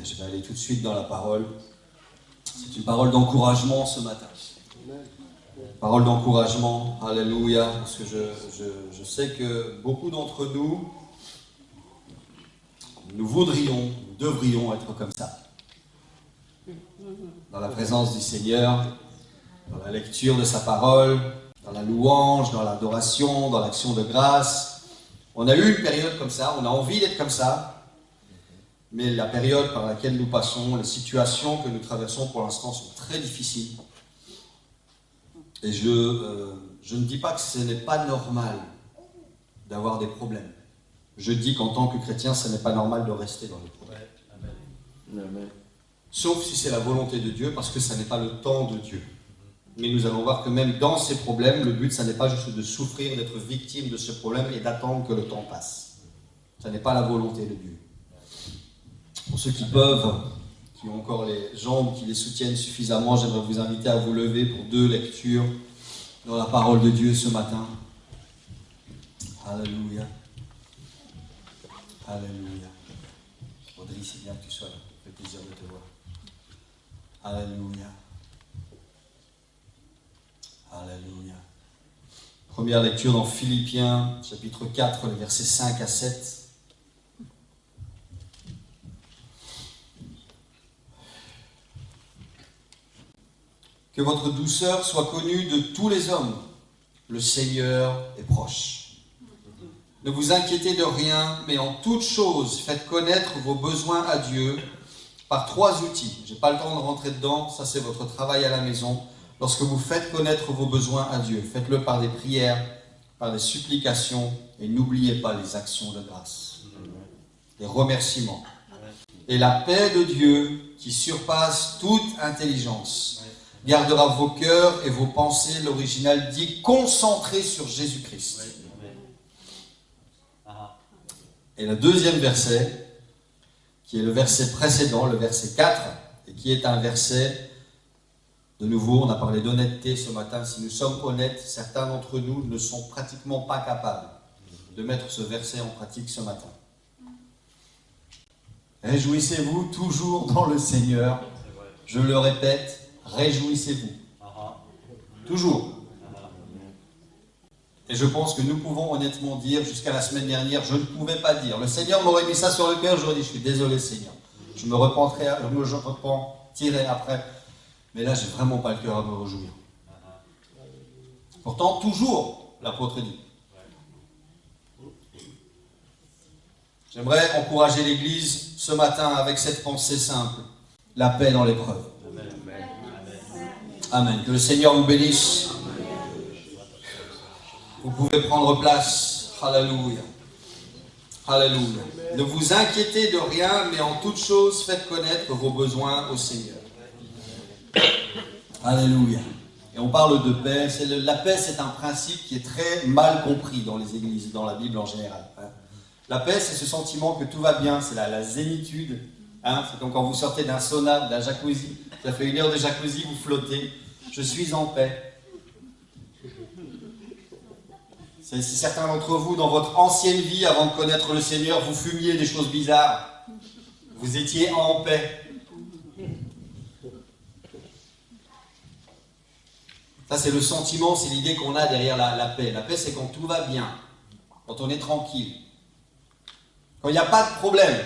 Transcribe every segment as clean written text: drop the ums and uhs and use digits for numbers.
Alléluia. Je vais aller tout de suite dans la parole. C'est une parole d'encouragement ce matin. Parole d'encouragement, alléluia, parce que je sais que beaucoup d'entre nous, nous devrions être comme ça. Dans la présence du Seigneur, dans la lecture de sa parole, dans la louange, dans l'adoration, dans l'action de grâce. On a eu une période comme ça, on a envie d'être comme ça, mais la période par laquelle nous passons, les situations que nous traversons pour l'instant sont très difficiles. Et je ne dis pas que ce n'est pas normal d'avoir des problèmes. Je dis qu'en tant que chrétien, ce n'est pas normal de rester dans les problèmes. Amen. Sauf si c'est la volonté de Dieu, parce que ça n'est pas le temps de Dieu. Mais nous allons voir que même dans ces problèmes, le but, ça n'est pas juste de souffrir, d'être victime de ce problème et d'attendre que le temps passe. Ça n'est pas la volonté de Dieu. Pour ceux qui peuvent, qui ont encore les jambes qui les soutiennent suffisamment, j'aimerais vous inviter à vous lever pour 2 lectures dans la parole de Dieu ce matin. Alléluia. Alléluia. Audrey, c'est bien que tu sois là. Ça fait plaisir de te voir. Alléluia. Alléluia. Première lecture dans Philippiens, chapitre 4, les versets 5 à 7. Que votre douceur soit connue de tous les hommes. Le Seigneur est proche. Ne vous inquiétez de rien, mais en toute chose, faites connaître vos besoins à Dieu par 3 outils. Je n'ai pas le temps de rentrer dedans, ça c'est votre travail à la maison. Lorsque vous faites connaître vos besoins à Dieu, faites-le par des prières, par des supplications, et n'oubliez pas les actions de grâce, les remerciements. Et la paix de Dieu, qui surpasse toute intelligence, gardera vos cœurs et vos pensées, l'original dit, concentrés sur Jésus-Christ. Et le deuxième verset, qui est le verset précédent, le verset 4, et qui est un verset, de nouveau, on a parlé d'honnêteté ce matin. Si nous sommes honnêtes, certains d'entre nous ne sont pratiquement pas capables de mettre ce verset en pratique ce matin. Réjouissez-vous toujours dans le Seigneur. Je le répète, réjouissez-vous. Toujours. Et je pense que nous pouvons honnêtement dire, jusqu'à la semaine dernière, je ne pouvais pas dire. Le Seigneur m'aurait mis ça sur le cœur, j'aurais dit, je suis désolé Seigneur. Je me repentirai après. Mais là, j'ai vraiment pas le cœur à me réjouir. Pourtant, toujours, l'apôtre dit. J'aimerais encourager l'Église ce matin avec cette pensée simple. La paix dans l'épreuve. Amen. Que le Seigneur vous bénisse. Vous pouvez prendre place. Alléluia. Alléluia. Ne vous inquiétez de rien, mais en toute chose, faites connaître vos besoins au Seigneur. Alléluia. Et on parle de paix. La paix, c'est un principe qui est très mal compris dans les églises, dans la Bible en général. La paix, c'est ce sentiment que tout va bien, c'est la zénitude. C'est comme quand vous sortez d'un sauna, d'un jacuzzi. Ça fait 1 heure de jacuzzi, vous flottez. Je suis en paix. Si certains d'entre vous, dans votre ancienne vie, avant de connaître le Seigneur, vous fumiez des choses bizarres, vous étiez en paix. Ça, c'est le sentiment, c'est l'idée qu'on a derrière la paix. La paix, c'est quand tout va bien, quand on est tranquille. Quand il n'y a pas de problème,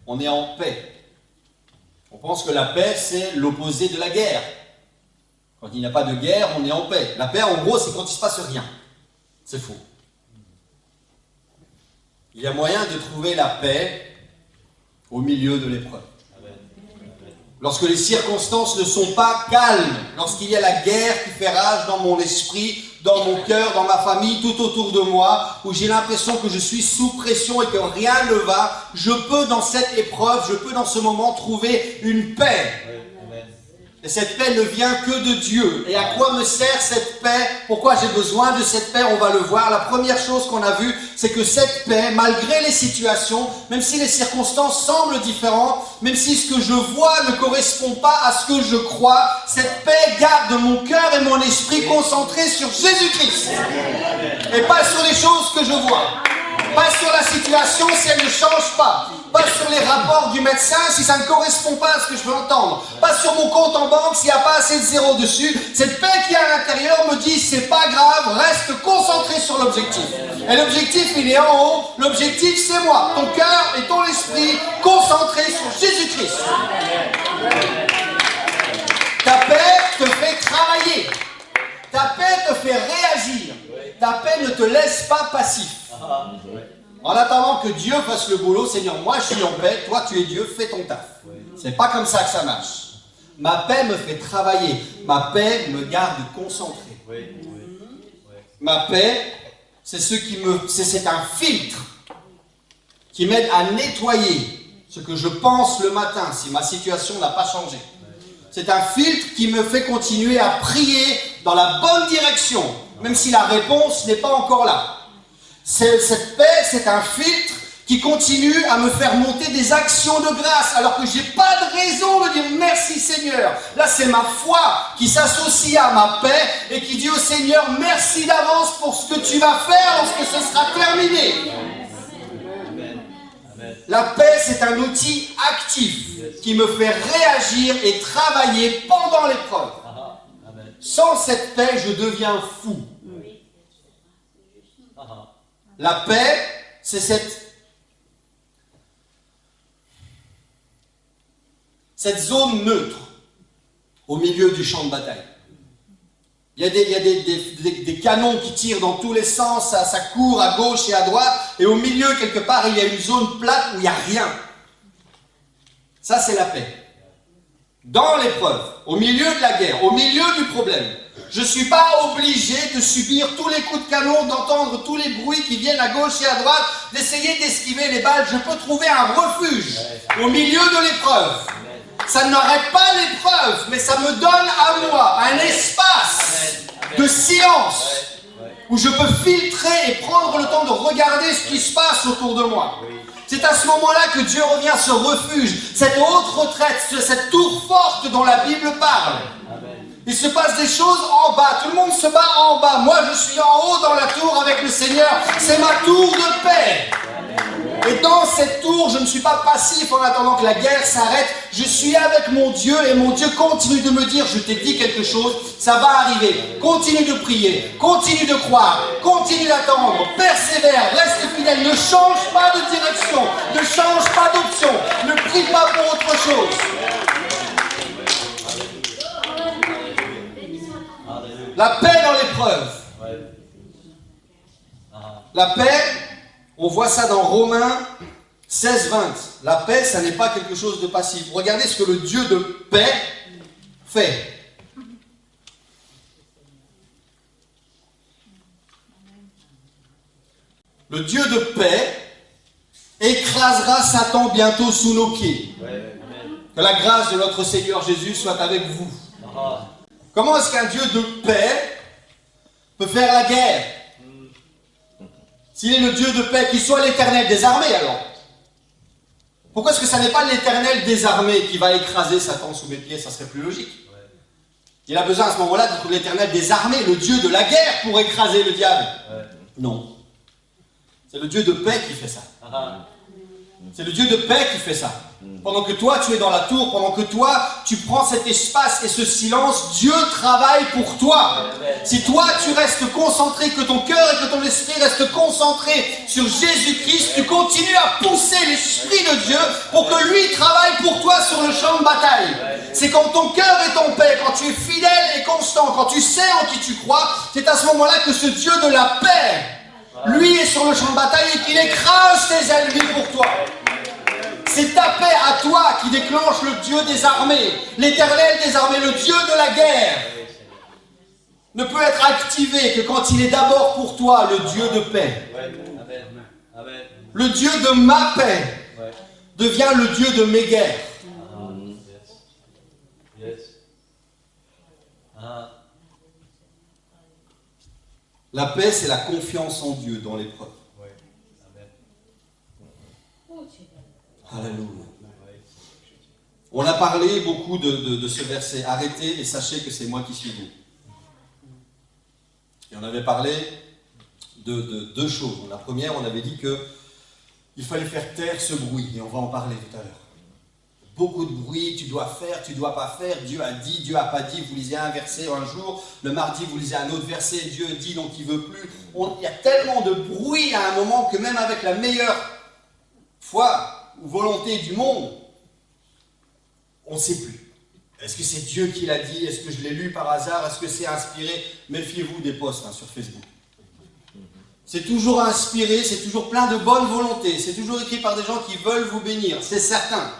on est en paix. On pense que la paix, c'est l'opposé de la guerre. Quand il n'y a pas de guerre, on est en paix. La paix, en gros, c'est quand il ne se passe rien. C'est faux. Il y a moyen de trouver la paix au milieu de l'épreuve. Lorsque les circonstances ne sont pas calmes, lorsqu'il y a la guerre qui fait rage dans mon esprit, dans mon cœur, dans ma famille, tout autour de moi, où j'ai l'impression que je suis sous pression et que rien ne va, je peux dans cette épreuve, je peux dans ce moment trouver une paix. Et cette paix ne vient que de Dieu. Et à quoi me sert cette paix? Pourquoi j'ai besoin de cette paix? On va le voir. La première chose qu'on a vue, c'est que cette paix, malgré les situations, même si les circonstances semblent différentes, même si ce que je vois ne correspond pas à ce que je crois, cette paix garde mon cœur et mon esprit concentrés sur Jésus-Christ. Et pas sur les choses que je vois. Pas sur la situation si elle ne change pas. Pas sur sur les rapports du médecin si ça ne correspond pas à ce que je veux entendre. Pas sur mon compte en banque s'il n'y a pas assez de zéro dessus. Cette paix qui est à l'intérieur me dit, c'est pas grave, reste concentré sur l'objectif. Et l'objectif, il est en haut. L'objectif, c'est moi. Ton cœur et ton esprit concentrés sur Jésus-Christ. Ta paix te fait travailler. Ta paix te fait réagir. Ta paix ne te laisse pas passif. En attendant que Dieu fasse le boulot, Seigneur, moi je suis en paix, toi tu es Dieu, fais ton taf. C'est pas comme ça que ça marche. Ma paix me fait travailler. Ma paix me garde concentré. Ma paix, c'est un filtre qui m'aide à nettoyer ce que je pense le matin si ma situation n'a pas changé. C'est un filtre qui me fait continuer à prier dans la bonne direction, même si la réponse n'est pas encore là. Cette paix, c'est un filtre qui continue à me faire monter des actions de grâce, alors que je n'ai pas de raison de dire merci Seigneur. Là, c'est ma foi qui s'associe à ma paix et qui dit au Seigneur, merci d'avance pour ce que tu vas faire lorsque ce sera terminé. La paix, c'est un outil actif qui me fait réagir et travailler pendant l'épreuve. Sans cette paix, je deviens fou. La paix, c'est cette zone neutre au milieu du champ de bataille. Il y a des canons qui tirent dans tous les sens, ça court à gauche et à droite, et au milieu, quelque part, il y a une zone plate où il n'y a rien. Ça, c'est la paix. Dans l'épreuve, au milieu de la guerre, au milieu du problème, je ne suis pas obligé de subir tous les coups de canon, d'entendre tous les bruits qui viennent à gauche et à droite, d'essayer d'esquiver les balles. Je peux trouver un refuge au milieu de l'épreuve. Ça n'arrête pas l'épreuve, mais ça me donne à moi un espace de silence où je peux filtrer et prendre le temps de regarder ce qui se passe autour de moi. C'est à ce moment-là que Dieu revient à ce refuge, cette haute retraite, cette tour forte dont la Bible parle. Il se passe des choses en bas, tout le monde se bat en bas. Moi, je suis en haut dans la tour avec le Seigneur. C'est ma tour de paix. Et dans cette tour, je ne suis pas passif en attendant que la guerre s'arrête. Je suis avec mon Dieu et mon Dieu continue de me dire, je t'ai dit quelque chose, ça va arriver. Continue de prier, continue de croire, continue d'attendre, persévère, reste fidèle, ne change pas de direction, ne change pas d'option, ne prie pas pour autre chose. La paix dans l'épreuve. La paix, on voit ça dans Romains 16, 20. La paix, ça n'est pas quelque chose de passif. Regardez ce que le Dieu de paix fait. Le Dieu de paix écrasera Satan bientôt sous nos pieds. Que la grâce de notre Seigneur Jésus soit avec vous. Comment est-ce qu'un Dieu de paix peut faire la guerre? S'il est le Dieu de paix, qu'il soit l'Éternel des armées alors. Pourquoi est-ce que ça n'est pas l'Éternel des armées qui va écraser Satan sous mes pieds? Ça serait plus logique. Il a besoin à ce moment-là d'être l'Éternel des armées, le Dieu de la guerre pour écraser le diable. Non. C'est le Dieu de paix qui fait ça. C'est le Dieu de paix qui fait ça. Pendant que toi tu es dans la tour, pendant que toi tu prends cet espace et ce silence, Dieu travaille pour toi. Si toi tu restes concentré, que ton cœur et que ton esprit restent concentrés sur Jésus-Christ, tu continues à pousser l'Esprit de Dieu pour que lui travaille pour toi sur le champ de bataille. C'est quand ton cœur est en paix, quand tu es fidèle et constant, quand tu sais en qui tu crois, c'est à ce moment-là que ce Dieu de la paix, lui est sur le champ de bataille et qu'il écrase tes ennemis pour toi. C'est ta paix à toi qui déclenche le Dieu des armées, l'Éternel des armées, le Dieu de la guerre. Ne peut être activé que quand il est d'abord pour toi le Dieu de paix. Le Dieu de ma paix devient le Dieu de mes guerres. La paix, c'est la confiance en Dieu dans l'épreuve. Alléluia. On a parlé beaucoup de ce verset. Arrêtez et sachez que c'est moi qui suis vous. Et on avait parlé de deux choses. La première, on avait dit que il fallait faire taire ce bruit, et on va en parler tout à l'heure. Beaucoup de bruit, tu dois faire, tu dois pas faire, Dieu a dit, Dieu a pas dit, vous lisez un verset un jour, le mardi vous lisez un autre verset, Dieu dit donc il veut plus. Il y a tellement de bruit à un moment que même avec la meilleure foi ou volonté du monde, on ne sait plus. Est-ce que c'est Dieu qui l'a dit? Est-ce que je l'ai lu par hasard? Est-ce que c'est inspiré? Méfiez-vous des posts sur Facebook. C'est toujours inspiré, c'est toujours plein de bonne volonté, c'est toujours écrit par des gens qui veulent vous bénir, c'est certain.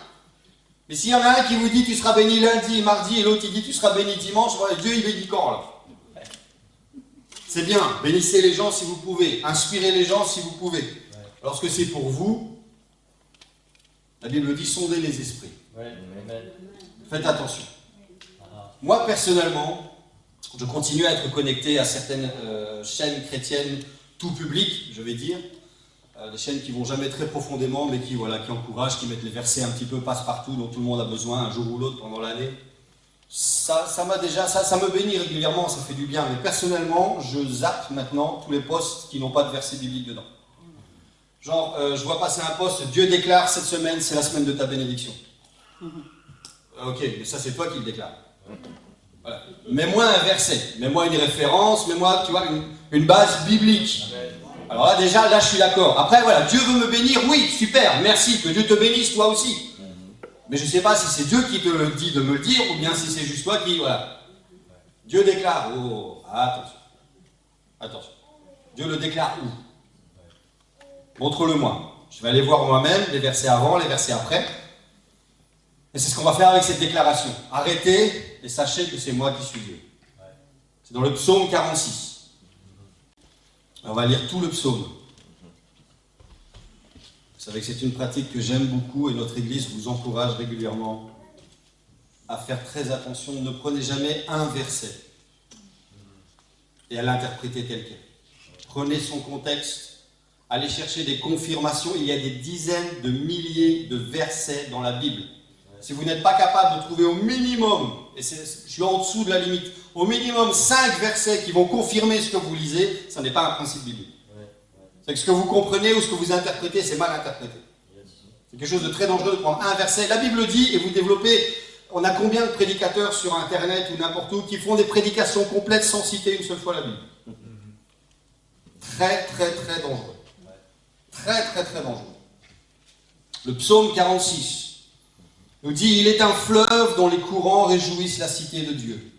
Mais s'il y en a un qui vous dit tu seras béni lundi, mardi, et l'autre il dit tu seras béni dimanche, voilà, Dieu il bénit quand là? C'est bien, bénissez les gens si vous pouvez, inspirez les gens si vous pouvez. Lorsque c'est pour vous, la Bible dit sondez les esprits. Faites attention. Moi personnellement, je continue à être connecté à certaines chaînes chrétiennes tout public, je vais dire. Des chaînes qui vont jamais très profondément, mais qui encouragent, qui mettent les versets un petit peu passe-partout, dont tout le monde a besoin un jour ou l'autre pendant l'année. Ça me bénit régulièrement, ça fait du bien. Mais personnellement, je zappe maintenant tous les posts qui n'ont pas de versets bibliques dedans. Genre, je vois passer un post, Dieu déclare cette semaine, c'est la semaine de ta bénédiction. Ok, mais ça c'est toi qui le déclares. Voilà. Mets-moi un verset, mets-moi une référence, mets-moi, tu vois, une base biblique. Alors là, déjà, là, je suis d'accord. Après, voilà, Dieu veut me bénir, oui, super, merci, que Dieu te bénisse, toi aussi. Mais je ne sais pas si c'est Dieu qui te le dit de me le dire, ou bien si c'est juste toi qui, voilà. Dieu déclare, oh, attention. Attention. Dieu le déclare où? Montre-le-moi. Je vais aller voir moi-même les versets avant, les versets après. Et c'est ce qu'on va faire avec cette déclaration. Arrêtez et sachez que c'est moi qui suis Dieu. C'est dans le psaume 46. On va lire tout le psaume. Vous savez que c'est une pratique que j'aime beaucoup et notre Église vous encourage régulièrement à faire très attention. Ne prenez jamais un verset et à l'interpréter tel quel. Prenez son contexte, allez chercher des confirmations. Il y a des dizaines de milliers de versets dans la Bible. Si vous n'êtes pas capable de trouver au minimum, et je suis en dessous de la limite, au minimum 5 versets qui vont confirmer ce que vous lisez, ça n'est pas un principe biblique. C'est que ce que vous comprenez ou ce que vous interprétez, c'est mal interprété. C'est quelque chose de très dangereux de prendre un verset. La Bible dit, et vous développez, on a combien de prédicateurs sur Internet ou n'importe où qui font des prédications complètes sans citer une seule fois la Bible? Très, très, très dangereux. Très, très, très dangereux. Le psaume 46 nous dit, il est un fleuve dont les courants réjouissent la cité de Dieu,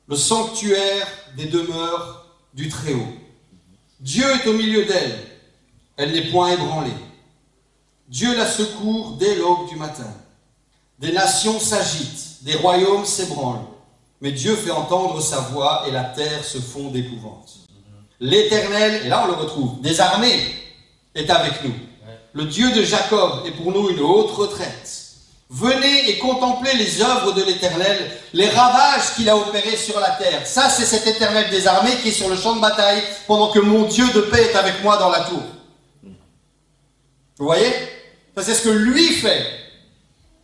le sanctuaire des demeures du Très-Haut. Dieu est au milieu d'elle, elle n'est point ébranlée. Dieu la secourt dès l'aube du matin. Des nations s'agitent, des royaumes s'ébranlent, mais Dieu fait entendre sa voix et la terre se fond d'épouvante. L'Éternel, et là on le retrouve, des armées est avec nous. Le Dieu de Jacob est pour nous une haute retraite. Venez et contemplez les œuvres de l'Éternel, les ravages qu'il a opérés sur la terre. Ça, c'est cet Éternel des armées qui est sur le champ de bataille pendant que mon Dieu de paix est avec moi dans la tour. Vous voyez? Ça, c'est ce que lui fait.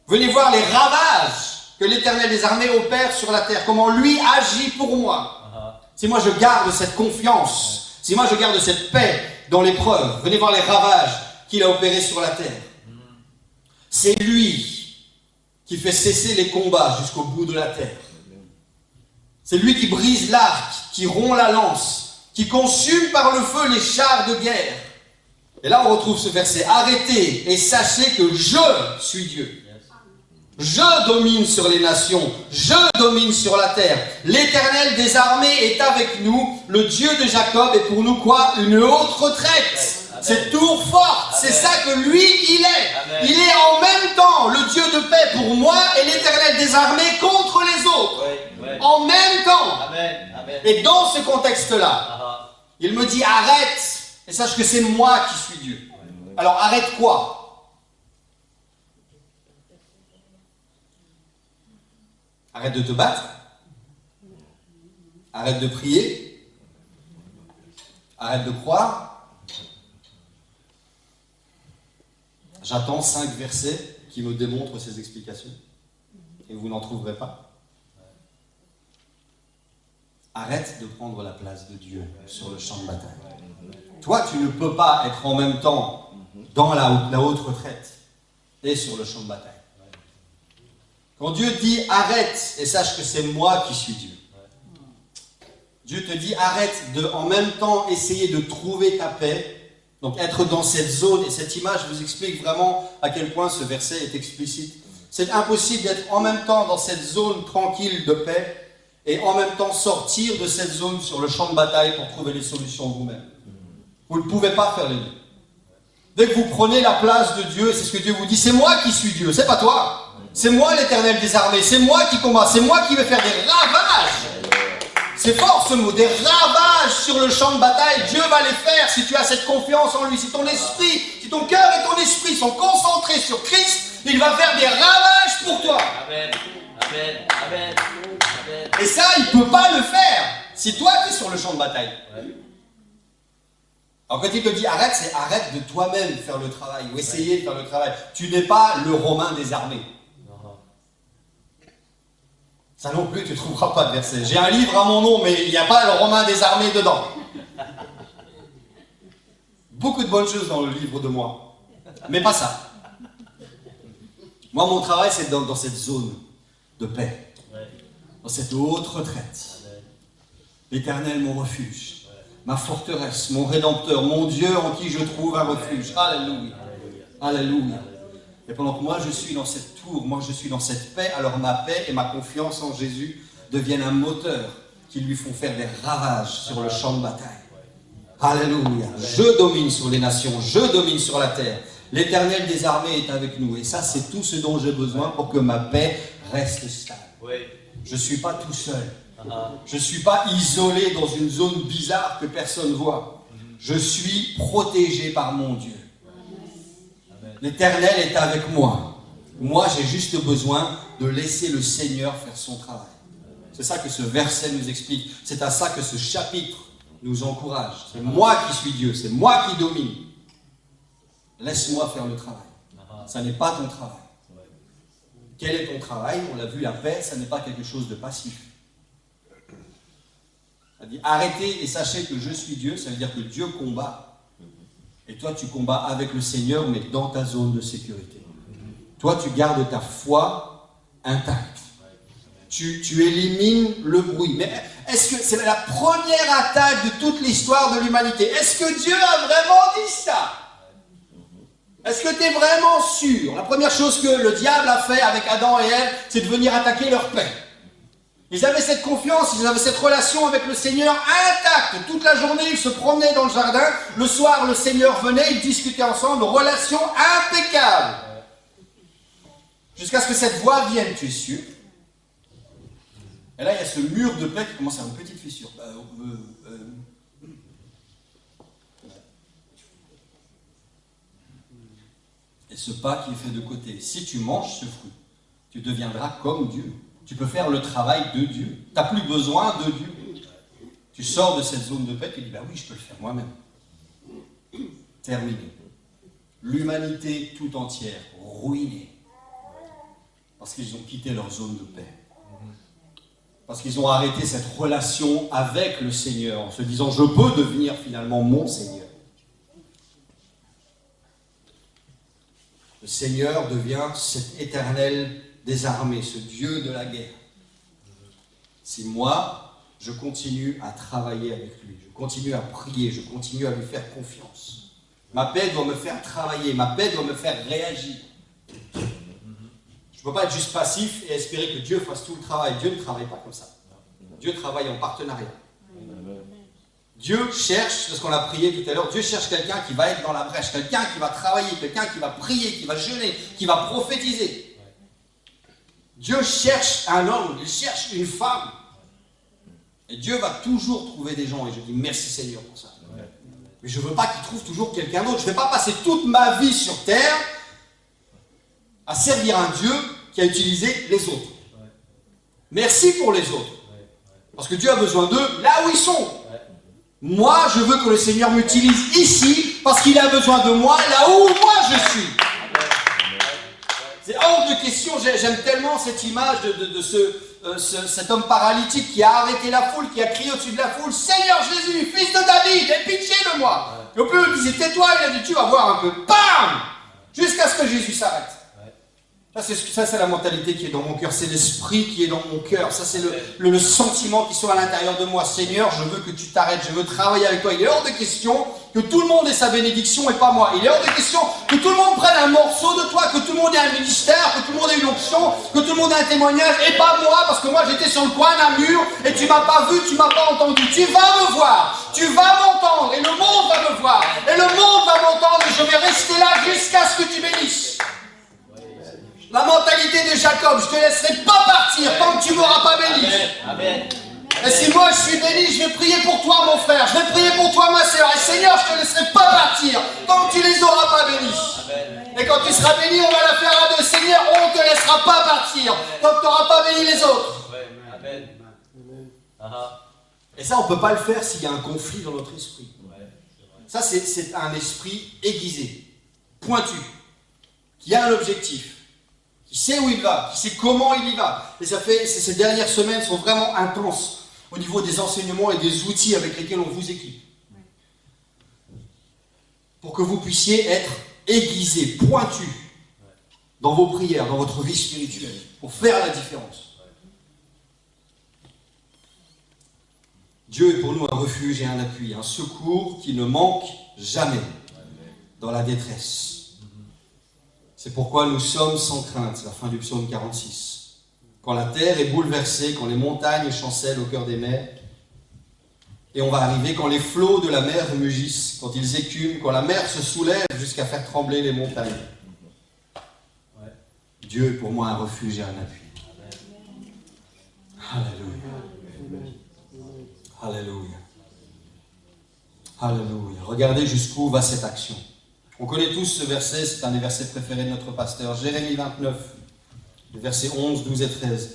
Venez voir les ravages que l'Éternel des armées opère sur la terre. Comment lui agit pour moi. Si moi je garde cette confiance, si moi je garde cette paix dans l'épreuve, venez voir les ravages qu'il a opérés sur la terre. C'est lui qui fait cesser les combats jusqu'au bout de la terre. C'est lui qui brise l'arc, qui rompt la lance, qui consume par le feu les chars de guerre. Et là on retrouve ce verset, arrêtez et sachez que je suis Dieu. Je domine sur les nations, je domine sur la terre. L'Éternel des armées est avec nous, le Dieu de Jacob est pour nous quoi? Une haute retraite. Cette tour forte, c'est ça que lui, il est. Amen. Il est en même temps le Dieu de paix pour moi et l'Éternel des armées contre les autres. En même temps. Amen. Amen. Et dans ce contexte-là, il me dit arrête et sache que c'est moi qui suis Dieu. Alors arrête quoi? Arrête de te battre. Arrête de prier. Arrête de croire. J'attends 5 versets qui me démontrent ces explications. Et vous n'en trouverez pas. Arrête de prendre la place de Dieu sur le champ de bataille. Toi, tu ne peux pas être en même temps dans la haute retraite et sur le champ de bataille. Quand Dieu dit arrête et sache que c'est moi qui suis Dieu. Dieu te dit arrête de en même temps essayer de trouver ta paix. Donc être dans cette zone, et cette image vous explique vraiment à quel point ce verset est explicite. C'est impossible d'être en même temps dans cette zone tranquille de paix et en même temps sortir de cette zone sur le champ de bataille pour trouver les solutions vous-même. Vous ne pouvez pas faire les deux. Dès que vous prenez la place de Dieu, c'est ce que Dieu vous dit, c'est moi qui suis Dieu, c'est pas toi. C'est moi l'Éternel des armées, c'est moi qui combat, c'est moi qui vais faire des ravages. C'est fort ce mot, des ravages sur le champ de bataille. Dieu va les faire si tu as cette confiance en lui. Si ton esprit, si ton cœur et ton esprit sont concentrés sur Christ, il va faire des ravages pour toi. Amen. Amen. Amen. Amen. Et ça, il ne peut pas le faire si toi tu es sur le champ de bataille. Alors quand il te dit arrête, c'est arrête de toi-même faire le travail ou essayer de faire le travail. Tu n'es pas le Romain des armées. Ça non plus, tu ne trouveras pas de verset. J'ai un livre à mon nom, mais il n'y a pas le Romain des armées dedans. Beaucoup de bonnes choses dans le livre de moi, mais pas ça. Moi, mon travail, c'est dans cette zone de paix, dans cette haute retraite. L'Éternel, mon refuge, ma forteresse, mon Rédempteur, mon Dieu en qui je trouve un refuge. Alléluia. Alléluia. Et pendant que moi je suis dans cette tour, moi je suis dans cette paix, alors ma paix et ma confiance en Jésus deviennent un moteur qui lui font faire des ravages sur le champ de bataille. Alléluia. Je domine sur les nations, je domine sur la terre. L'Éternel des armées est avec nous. Et ça, c'est tout ce dont j'ai besoin pour que ma paix reste stable. Je ne suis pas tout seul. Je ne suis pas isolé dans une zone bizarre que personne ne voit. Je suis protégé par mon Dieu. L'Éternel est avec moi. Moi, j'ai juste besoin de laisser le Seigneur faire son travail. C'est ça que ce verset nous explique. C'est à ça que ce chapitre nous encourage. C'est moi qui suis Dieu. C'est moi qui domine. Laisse-moi faire le travail. Ça n'est pas ton travail. Quel est ton travail? On l'a vu, la paix, ça n'est pas quelque chose de passif. Ça dit arrêtez et sachez que je suis Dieu. Ça veut dire que Dieu combat. Et toi, tu combats avec le Seigneur, mais dans ta zone de sécurité. Toi, tu gardes ta foi intacte. Tu élimines le bruit. Mais est-ce que c'est la première attaque de toute l'histoire de l'humanité? Est-ce que Dieu a vraiment dit ça? Est-ce que tu es vraiment sûr? La première chose que le diable a fait avec Adam et Ève, c'est de venir attaquer leur paix. Ils avaient cette confiance, ils avaient cette relation avec le Seigneur intacte. Toute la journée, ils se promenaient dans le jardin. Le soir, le Seigneur venait, ils discutaient ensemble. Relation impeccable. Jusqu'à ce que cette voix vienne, tu es sûr? Et là, il y a ce mur de paix qui commence à avoir une petite fissure. Et ce pas qui est fait de côté. Si tu manges ce fruit, tu deviendras comme Dieu. Tu peux faire le travail de Dieu. Tu n'as plus besoin de Dieu. Tu sors de cette zone de paix, tu dis, oui, je peux le faire moi-même. Terminé. L'humanité tout entière, ruinée. Parce qu'ils ont quitté leur zone de paix. Parce qu'ils ont arrêté cette relation avec le Seigneur, en se disant, je peux devenir finalement mon Seigneur. Le Seigneur devient cet Éternel des armées, ce Dieu de la guerre. Si moi, je continue à travailler avec lui, je continue à prier, je continue à lui faire confiance, ma paix doit me faire travailler, ma paix doit me faire réagir. Je ne peux pas être juste passif et espérer que Dieu fasse tout le travail. Dieu ne travaille pas comme ça. Dieu travaille en partenariat. Dieu cherche, c'est ce qu'on a prié tout à l'heure, Dieu cherche quelqu'un qui va être dans la brèche, quelqu'un qui va travailler, quelqu'un qui va prier, qui va jeûner, qui va prophétiser. Dieu cherche un homme, il cherche une femme. Et Dieu va toujours trouver des gens. Et je dis merci Seigneur pour ça. Mais je ne veux pas qu'il trouve toujours quelqu'un d'autre. Je ne vais pas passer toute ma vie sur terre à servir un Dieu qui a utilisé les autres. Merci pour les autres. Parce que Dieu a besoin d'eux là où ils sont. Moi, je veux que le Seigneur m'utilise ici parce qu'il a besoin de moi là où moi je suis. C'est hors de question, j'aime tellement cette image de cet homme paralytique qui a arrêté la foule, qui a crié au-dessus de la foule, « Seigneur Jésus, fils de David, aie pitié de moi !» Et au plus il disait tais-toi, il a dit tu vas voir un peu. Bam! Jusqu'à ce que Jésus s'arrête. Ça, c'est la mentalité qui est dans mon cœur. C'est l'esprit qui est dans mon cœur. Ça, c'est le sentiment qui soit à l'intérieur de moi. Seigneur, je veux que tu t'arrêtes. Je veux travailler avec toi. Il est hors de question que tout le monde ait sa bénédiction et pas moi. Il est hors de question que tout le monde prenne un morceau de toi, que tout le monde ait un ministère, que tout le monde ait une onction, que tout le monde ait un témoignage et pas moi, parce que moi, j'étais sur le coin d'un mur et tu m'as pas vu, tu m'as pas entendu. Tu vas me voir. Tu vas m'entendre et le monde va me voir. Et le monde va m'entendre et je vais rester là jusqu'à ce que tu bénisses. La mentalité de Jacob, je ne te laisserai pas partir tant que tu ne m'auras pas béni. Amen. Et si moi je suis béni, je vais prier pour toi mon frère, je vais prier pour toi ma soeur. Et Seigneur, je ne te laisserai pas partir tant que tu ne les auras pas bénis. Et quand tu seras béni, on va la faire à deux. Seigneur, on ne te laissera pas partir tant que tu n'auras pas béni les autres. Amen. Et ça, on ne peut pas le faire s'il y a un conflit dans notre esprit. Ça, c'est un esprit aiguisé, pointu, qui a un objectif. Qui sait où il va, qui sait comment il y va. Et ces dernières semaines sont vraiment intenses au niveau des enseignements et des outils avec lesquels on vous équipe. Pour que vous puissiez être aiguisé, pointu dans vos prières, dans votre vie spirituelle, pour faire la différence. Dieu est pour nous un refuge et un appui, un secours qui ne manque jamais dans la détresse. C'est pourquoi nous sommes sans crainte, c'est la fin du psaume 46. Quand la terre est bouleversée, quand les montagnes chancellent au cœur des mers, et on va arriver quand les flots de la mer mugissent, quand ils écument, quand la mer se soulève jusqu'à faire trembler les montagnes. Dieu est pour moi un refuge et un appui. Alléluia. Alléluia. Alléluia. Regardez jusqu'où va cette action. On connaît tous ce verset, c'est un des versets préférés de notre pasteur, Jérémie 29, les versets 11, 12 et 13.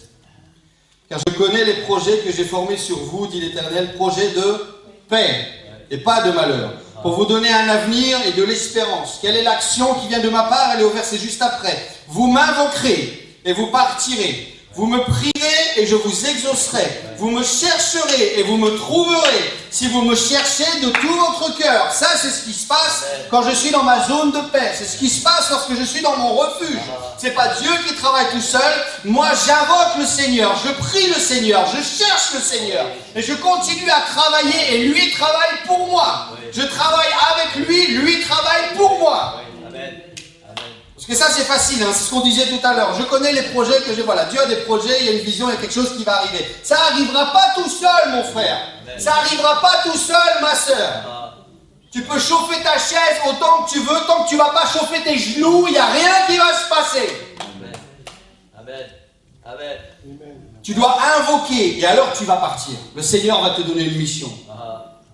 Car je connais les projets que j'ai formés sur vous, dit l'Éternel, projets de paix et pas de malheur, pour vous donner un avenir et de l'espérance. Quelle est l'action qui vient de ma part? Elle est au verset juste après. Vous m'invoquerez et vous partirez. Vous me prierez et je vous exaucerai. Vous me chercherez et vous me trouverez si vous me cherchez de tout votre cœur. Ça, c'est ce qui se passe quand je suis dans ma zone de paix. C'est ce qui se passe lorsque je suis dans mon refuge. C'est pas Dieu qui travaille tout seul. Moi, j'invoque le Seigneur. Je prie le Seigneur. Je cherche le Seigneur. Et je continue à travailler et lui travaille pour moi. Je travaille avec lui. Lui travaille pour moi. Parce que ça, c'est facile, hein, c'est ce qu'on disait tout à l'heure. Je connais les projets que j'ai. Voilà, Dieu a des projets, il y a une vision, il y a quelque chose qui va arriver. Ça n'arrivera pas tout seul, mon frère. Ça n'arrivera pas tout seul, ma soeur. Tu peux chauffer ta chaise autant que tu veux, tant que tu ne vas pas chauffer tes genoux, il n'y a rien qui va se passer. Amen. Amen. Tu dois invoquer et alors tu vas partir. Le Seigneur va te donner une mission.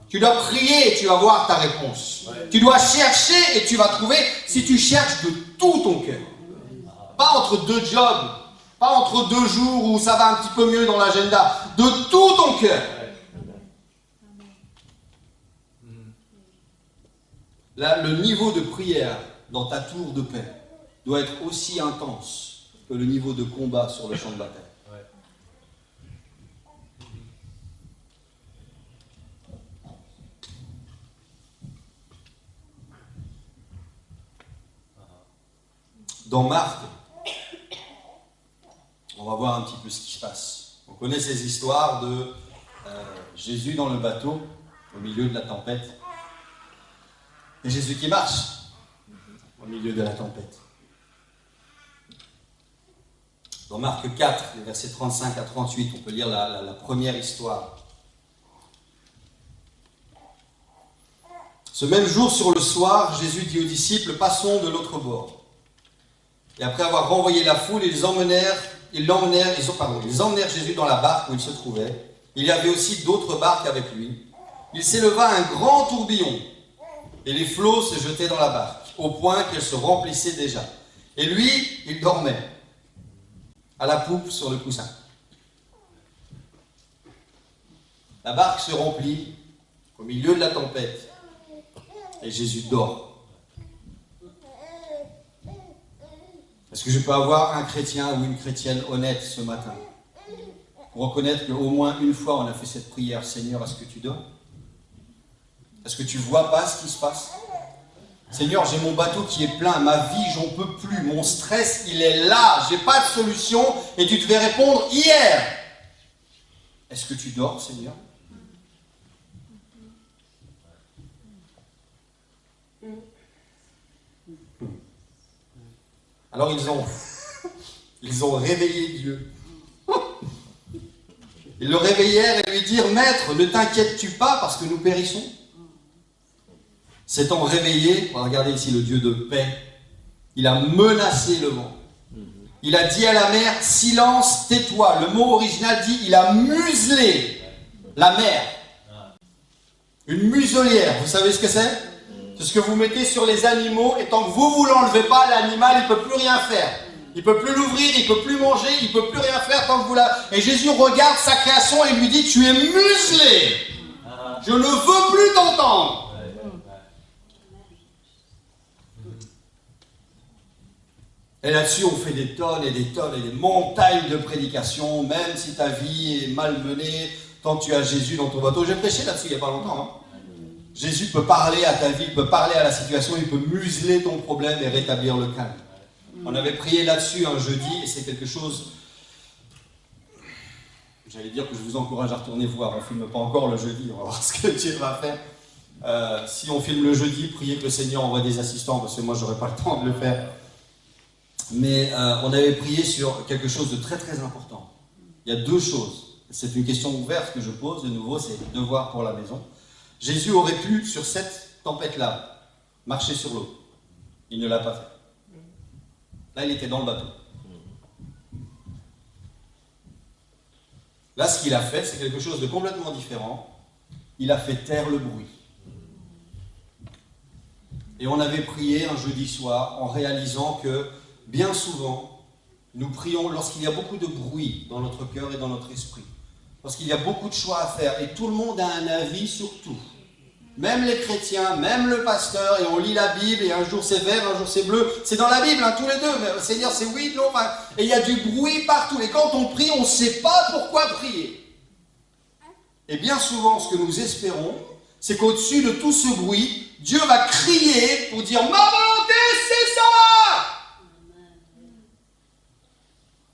Tu dois prier et tu vas voir ta réponse. Tu dois chercher et tu vas trouver si tu cherches de tout ton cœur. Pas entre deux jobs, pas entre 2 jours où ça va un petit peu mieux dans l'agenda. De tout ton cœur. Là, le niveau de prière dans ta tour de paix doit être aussi intense que le niveau de combat sur le champ de bataille. Dans Marc, on va voir un petit peu ce qui se passe. On connaît ces histoires de Jésus dans le bateau, au milieu de la tempête. Et Jésus qui marche au milieu de la tempête. Dans Marc 4, les versets 35 à 38, on peut lire la première histoire. Ce même jour, sur le soir, Jésus dit aux disciples, passons de l'autre bord. Et après avoir renvoyé la foule, ils emmenèrent Jésus dans la barque où il se trouvait. Il y avait aussi d'autres barques avec lui. Il s'éleva un grand tourbillon, et les flots se jetaient dans la barque, au point qu'elle se remplissait déjà. Et lui, il dormait, à la poupe sur le coussin. La barque se remplit, au milieu de la tempête, et Jésus dort. Est-ce que je peux avoir un chrétien ou une chrétienne honnête ce matin pour reconnaître qu'au moins une fois on a fait cette prière, Seigneur, est-ce que tu dors? Est-ce que tu ne vois pas ce qui se passe? Seigneur, j'ai mon bateau qui est plein, ma vie, j'en peux plus, mon stress, il est là, j'ai pas de solution, et tu devais répondre hier. Est-ce que tu dors, Seigneur? Alors ils ont réveillé Dieu. Ils le réveillèrent et lui dirent, Maître, ne t'inquiètes-tu pas parce que nous périssons? S'étant réveillé, regardez ici le Dieu de paix, il a menacé le vent. Il a dit à la mer, silence, tais-toi. Le mot original dit, il a muselé la mer. Une muselière, vous savez ce que c'est? C'est ce que vous mettez sur les animaux, et tant que vous ne l'enlevez pas, l'animal, il ne peut plus rien faire. Il ne peut plus l'ouvrir, il ne peut plus manger, il ne peut plus rien faire tant que vous la... Et Jésus regarde sa création et lui dit, tu es muselé. Je ne veux plus t'entendre. Et là-dessus, on fait des tonnes et des tonnes et des montagnes de prédications, même si ta vie est malmenée, tant que tu as Jésus dans ton bateau. J'ai prêché là-dessus il n'y a pas longtemps. Hein. Jésus peut parler à ta vie, il peut parler à la situation, il peut museler ton problème et rétablir le calme. On avait prié là-dessus un jeudi, et c'est quelque chose, j'allais dire que je vous encourage à retourner voir. On ne filme pas encore le jeudi, on va voir ce que Dieu va faire. Si on filme le jeudi, priez que le Seigneur envoie des assistants, parce que moi, je n'aurai pas le temps de le faire. Mais on avait prié sur quelque chose de très très important. Il y a deux choses. C'est une question ouverte que je pose, de nouveau, c'est devoir pour la maison. Jésus aurait pu, sur cette tempête-là, marcher sur l'eau. Il ne l'a pas fait. Là, il était dans le bateau. Là, ce qu'il a fait, c'est quelque chose de complètement différent. Il a fait taire le bruit. Et on avait prié un jeudi soir en réalisant que, bien souvent, nous prions lorsqu'il y a beaucoup de bruit dans notre cœur et dans notre esprit. Lorsqu'il y a beaucoup de choix à faire et tout le monde a un avis sur tout. Même les chrétiens, même le pasteur, et on lit la Bible, et un jour c'est vert, un jour c'est bleu. C'est dans la Bible, hein, tous les deux, mais le Seigneur c'est oui, non, enfin, et il y a du bruit partout. Et quand on prie, on ne sait pas pourquoi prier. Et bien souvent, ce que nous espérons, c'est qu'au-dessus de tout ce bruit, Dieu va crier pour dire « Ma volonté, c'est ça !»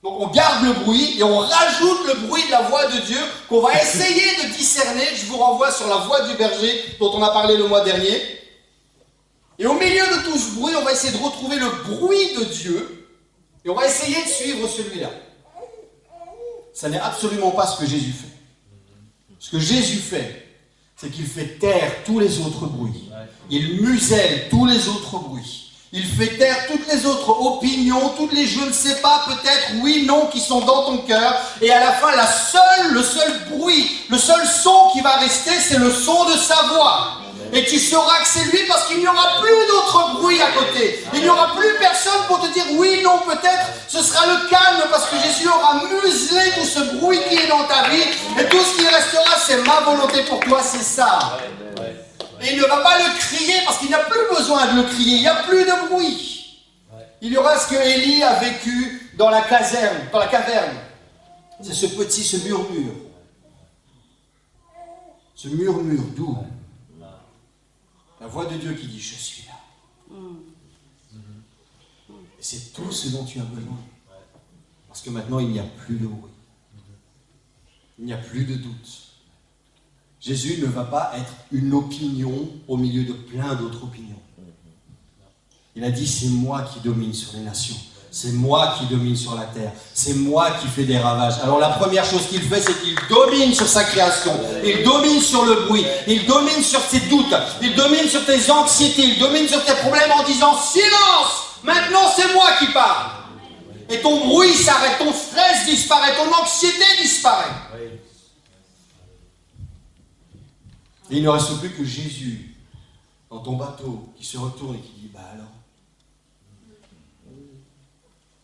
Donc on garde le bruit et on rajoute le bruit de la voix de Dieu qu'on va essayer de discerner. Je vous renvoie sur la voix du berger dont on a parlé le mois dernier. Et au milieu de tout ce bruit, on va essayer de retrouver le bruit de Dieu et on va essayer de suivre celui-là. Ça n'est absolument pas ce que Jésus fait. Ce que Jésus fait, c'est qu'il fait taire tous les autres bruits. Il muselle tous les autres bruits. Il fait taire toutes les autres opinions, toutes les je ne sais pas, peut-être, oui, non, qui sont dans ton cœur. Et à la fin, le seul bruit, le seul son qui va rester, c'est le son de sa voix. Et tu sauras que c'est lui parce qu'il n'y aura plus d'autres bruits à côté. Il n'y aura plus personne pour te dire oui, non, peut-être. Ce sera le calme parce que Jésus aura muselé tout ce bruit qui est dans ta vie. Et tout ce qui restera, c'est ma volonté pour toi, c'est ça. Et il ne va pas le crier parce qu'il n'a plus besoin de le crier. Il n'y a plus de bruit. Il y aura ce que Élie a vécu dans la caserne, dans la caverne. C'est ce murmure. Ce murmure doux. La voix de Dieu qui dit « Je suis là ». Et c'est tout ce dont tu as besoin. Parce que maintenant, il n'y a plus de bruit. Il n'y a plus de doute. Jésus ne va pas être une opinion au milieu de plein d'autres opinions. Il a dit, c'est moi qui domine sur les nations. C'est moi qui domine sur la terre. C'est moi qui fais des ravages. Alors la première chose qu'il fait, c'est qu'il domine sur sa création. Il domine sur le bruit. Il domine sur tes doutes. Il domine sur tes anxiétés. Il domine sur tes problèmes en disant, silence! Maintenant, c'est moi qui parle. Et ton bruit s'arrête, ton stress disparaît, ton anxiété disparaît. Et il ne reste plus que Jésus dans ton bateau qui se retourne et qui dit, bah alors,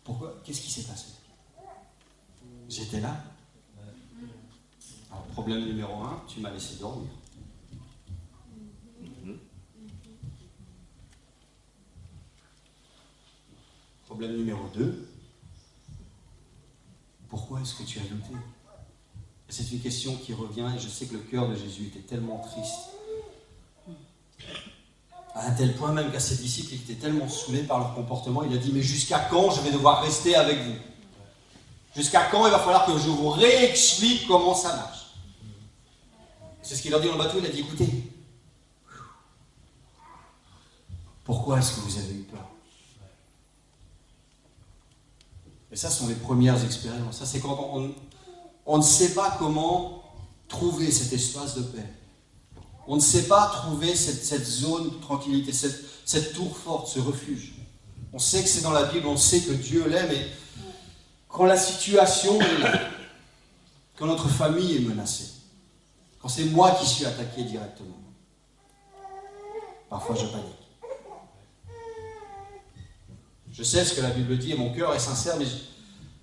pourquoi? Qu'est-ce qui s'est passé? J'étais là. Alors, problème numéro 1, tu m'as laissé dormir. Problème numéro 2, pourquoi est-ce que tu as douté? C'est une question qui revient et je sais que le cœur de Jésus était tellement triste. À un tel point même qu'à ses disciples, ils étaient tellement saoulés par leur comportement, il a dit, mais jusqu'à quand je vais devoir rester avec vous? Jusqu'à quand il va falloir que je vous réexplique comment ça marche? C'est ce qu'il leur dit dans le bateau, il a dit, écoutez, pourquoi est-ce que vous avez eu peur? Et ça, ce sont les premières expériences. Ça, c'est quand on ne sait pas comment trouver cet espace de paix. On ne sait pas trouver cette zone de tranquillité, cette tour forte, ce refuge. On sait que c'est dans la Bible, on sait que Dieu l'est, mais quand la situation est là, quand notre famille est menacée, quand c'est moi qui suis attaqué directement, parfois je panique. Je sais ce que la Bible dit et mon cœur est sincère, mais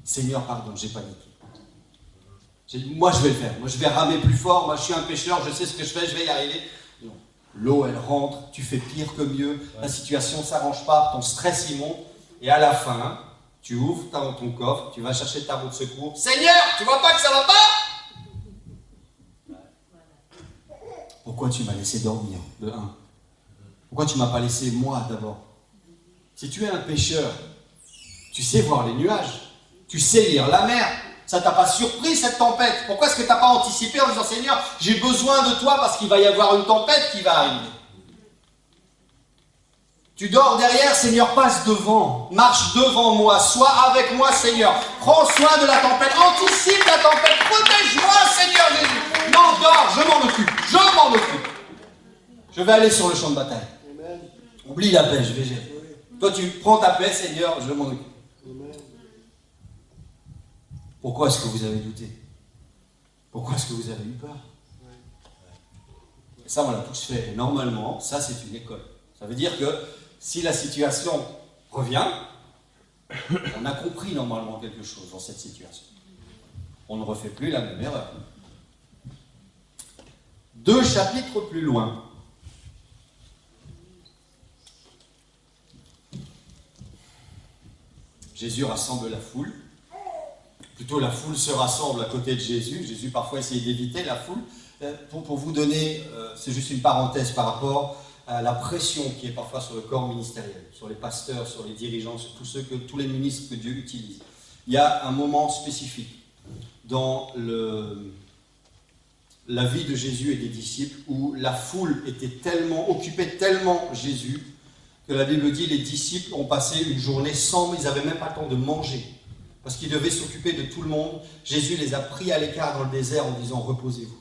Seigneur, pardon, j'ai paniqué. Moi, je vais le faire. Moi, je vais ramer plus fort. Moi, je suis un pécheur. Je sais ce que je fais. Je vais y arriver. Non. L'eau, elle rentre. Tu fais pire que mieux. La situation ne s'arrange pas. Ton stress, il monte. Et à la fin, tu ouvres ton coffre. Tu vas chercher ta roue de secours. Seigneur, tu vois pas que ça va pas? Pourquoi tu m'as laissé dormir, de un? Pourquoi tu m'as pas laissé moi d'abord? Si tu es un pécheur, tu sais voir les nuages. Tu sais lire la mer. Ça t'a pas surpris cette tempête? Pourquoi est-ce que tu n'as pas anticipé en disant Seigneur, j'ai besoin de toi parce qu'il va y avoir une tempête qui va arriver? Tu dors derrière, Seigneur, passe devant, marche devant moi, sois avec moi, Seigneur. Prends soin de la tempête, anticipe la tempête, protège-moi, Seigneur Jésus. Non, dors, je m'en occupe, je m'en occupe. Je vais aller sur le champ de bataille. Oublie la paix, je vais gérer. Toi, tu prends ta paix, Seigneur, je m'en occupe. Pourquoi est-ce que vous avez douté? Pourquoi est-ce que vous avez eu peur? Et ça, on l'a tous fait. Et normalement, ça, c'est une école. Ça veut dire que si la situation revient, on a compris normalement quelque chose dans cette situation. On ne refait plus la même erreur. 2 chapitres plus loin. Jésus rassemble la foule. Plutôt, la foule se rassemble à côté de Jésus. Jésus, parfois, essayait d'éviter la foule. Pour vous donner, c'est juste une parenthèse par rapport à la pression qui est parfois sur le corps ministériel, sur les pasteurs, sur les dirigeants, sur tous les ministres que Dieu utilise. Il y a un moment spécifique dans la vie de Jésus et des disciples où la foule occupait tellement Jésus que la Bible dit les disciples ont passé une journée ils n'avaient même pas le temps de manger. Parce qu'ils devaient s'occuper de tout le monde. Jésus les a pris à l'écart dans le désert en disant « Reposez-vous ».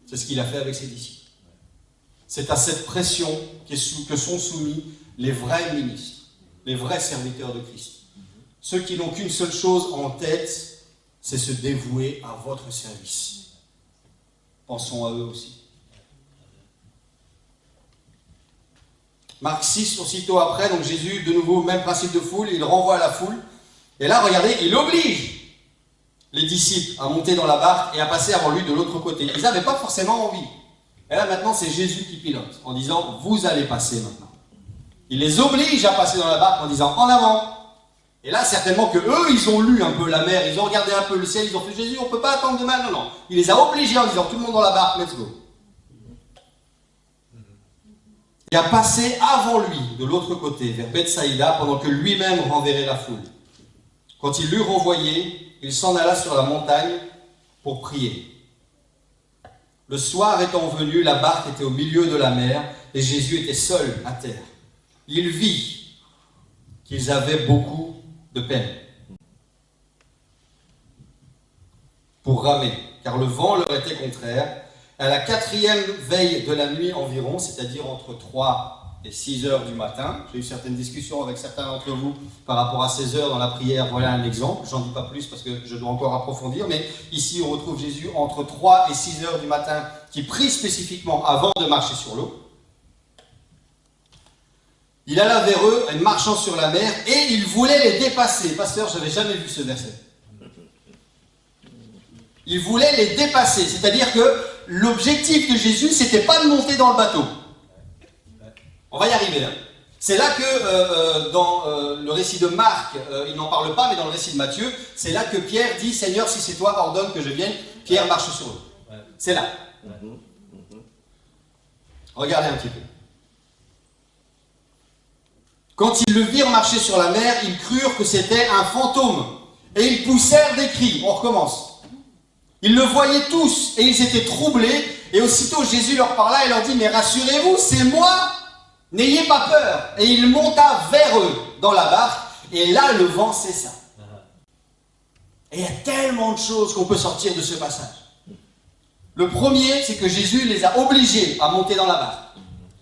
C'est ce qu'il a fait avec ses disciples. C'est à cette pression que sont soumis les vrais ministres, les vrais serviteurs de Christ. Ceux qui n'ont qu'une seule chose en tête, c'est se dévouer à votre service. Pensons à eux aussi. Marc 6, aussitôt après, donc Jésus, de nouveau, même principe de foule, il renvoie la foule. Et là, regardez, il oblige les disciples à monter dans la barque et à passer avant lui de l'autre côté. Ils n'avaient pas forcément envie. Et là, maintenant, c'est Jésus qui pilote, en disant, vous allez passer maintenant. Il les oblige à passer dans la barque en disant, en avant. Et là, certainement que eux, ils ont lu un peu la mer, ils ont regardé un peu le ciel, ils ont fait, Jésus, on ne peut pas attendre demain. Non, non. Il les a obligés en disant, tout le monde dans la barque, let's go. Il a passé avant lui, de l'autre côté, vers Bethsaïda, pendant que lui-même renverrait la foule. Quand il l'eut renvoyé, il s'en alla sur la montagne pour prier. Le soir étant venu, la barque était au milieu de la mer, et Jésus était seul à terre. Il vit qu'ils avaient beaucoup de peine pour ramer, car le vent leur était contraire. À la 4e veille de la nuit environ, c'est-à-dire entre 3 et 6 heures du matin, j'ai eu certaines discussions avec certains d'entre vous par rapport à ces heures dans la prière, voilà un exemple, j'en dis pas plus parce que je dois encore approfondir, mais ici on retrouve Jésus entre 3 et 6 heures du matin qui prie spécifiquement avant de marcher sur l'eau. Il alla vers eux, marchant sur la mer, et il voulait les dépasser. Pasteur, je n'avais jamais vu ce verset. Il voulait les dépasser, c'est-à-dire que l'objectif de Jésus, c'était pas de monter dans le bateau. On va y arriver. Hein. C'est là que, dans le récit de Marc, il n'en parle pas, mais dans le récit de Matthieu, c'est là que Pierre dit, Seigneur, si c'est toi, ordonne que je vienne. Pierre marche sur l'eau. C'est là. Regardez un petit peu. Quand ils le virent marcher sur la mer, ils crurent que c'était un fantôme. Et ils poussèrent des cris. On recommence. Ils le voyaient tous et ils étaient troublés. Et aussitôt Jésus leur parla et leur dit, mais rassurez-vous, c'est moi. N'ayez pas peur. Et il monta vers eux dans la barque. Et là, le vent cessa. Et il y a tellement de choses qu'on peut sortir de ce passage. Le premier, c'est que Jésus les a obligés à monter dans la barque.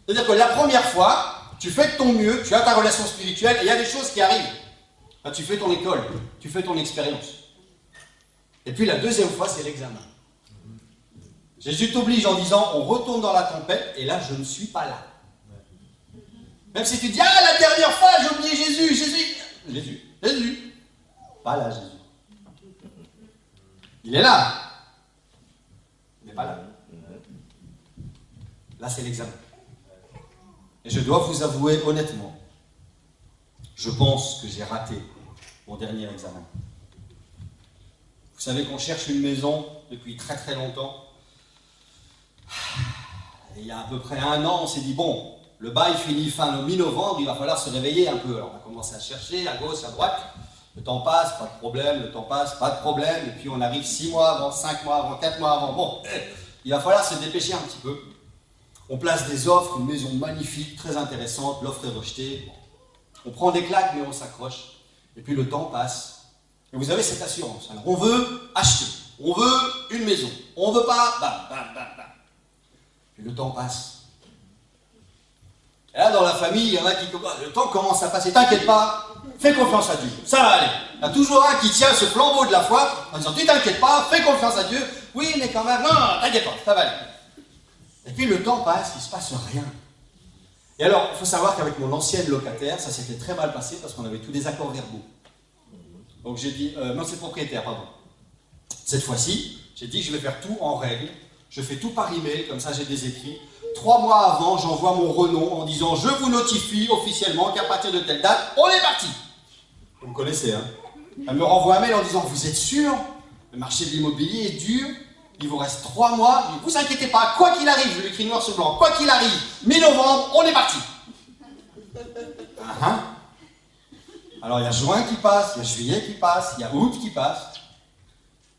C'est-à-dire que la première fois, tu fais de ton mieux, tu as ta relation spirituelle, et il y a des choses qui arrivent. Enfin, tu fais ton école, tu fais ton expérience. Et puis la deuxième fois, c'est l'examen. Jésus t'oblige en disant, on retourne dans la tempête, et là, je ne suis pas là. Même si tu dis, ah, la dernière fois, j'ai oublié Jésus. Pas là, Jésus. Il est là. Il n'est pas là. Là, c'est l'examen. Et je dois vous avouer honnêtement, je pense que j'ai raté mon dernier examen. Vous savez qu'on cherche une maison depuis très très longtemps. Et il y a à peu près 1 an, on s'est dit, bon, le bail finit mi-novembre, il va falloir se réveiller un peu. Alors on a commencé à chercher à gauche, à droite. Le temps passe, pas de problème, le temps passe, pas de problème. Et puis on arrive 6 mois avant, 5 mois avant, 4 mois avant. Bon, il va falloir se dépêcher un petit peu. On place des offres, une maison magnifique, très intéressante, l'offre est rejetée. On prend des claques, mais on s'accroche. Et puis le temps passe. Et vous avez cette assurance. Alors on veut acheter, on veut une maison, on veut pas, bam. Puis le temps passe. Et là, dans la famille, il y en a qui... Le temps commence à passer. T'inquiète pas, fais confiance à Dieu. Ça va aller. Il y a toujours un qui tient ce flambeau de la foi en disant, tu t'inquiètes pas, fais confiance à Dieu. Oui, mais quand même, non, t'inquiète pas, ça va aller. Et puis le temps passe, il ne se passe rien. Et alors, il faut savoir qu'avec mon ancienne locataire, ça s'était très mal passé parce qu'on avait tous des accords verbaux. Donc j'ai dit, non, c'est propriétaire, pardon. Cette fois-ci, j'ai dit, je vais faire tout en règle. Je fais tout par email, comme ça j'ai des écrits. 3 mois avant, j'envoie mon renom en disant, je vous notifie officiellement qu'à partir de telle date, on est parti. Vous me connaissez, hein? Elle me renvoie un mail en disant, vous êtes sûr? Le marché de l'immobilier est dur. Il vous reste 3 mois, ne vous inquiétez pas, quoi qu'il arrive, je lui écris noir sur blanc, quoi qu'il arrive, mi-novembre, on est parti. Alors il y a juin qui passe, il y a juillet qui passe, il y a août qui passe.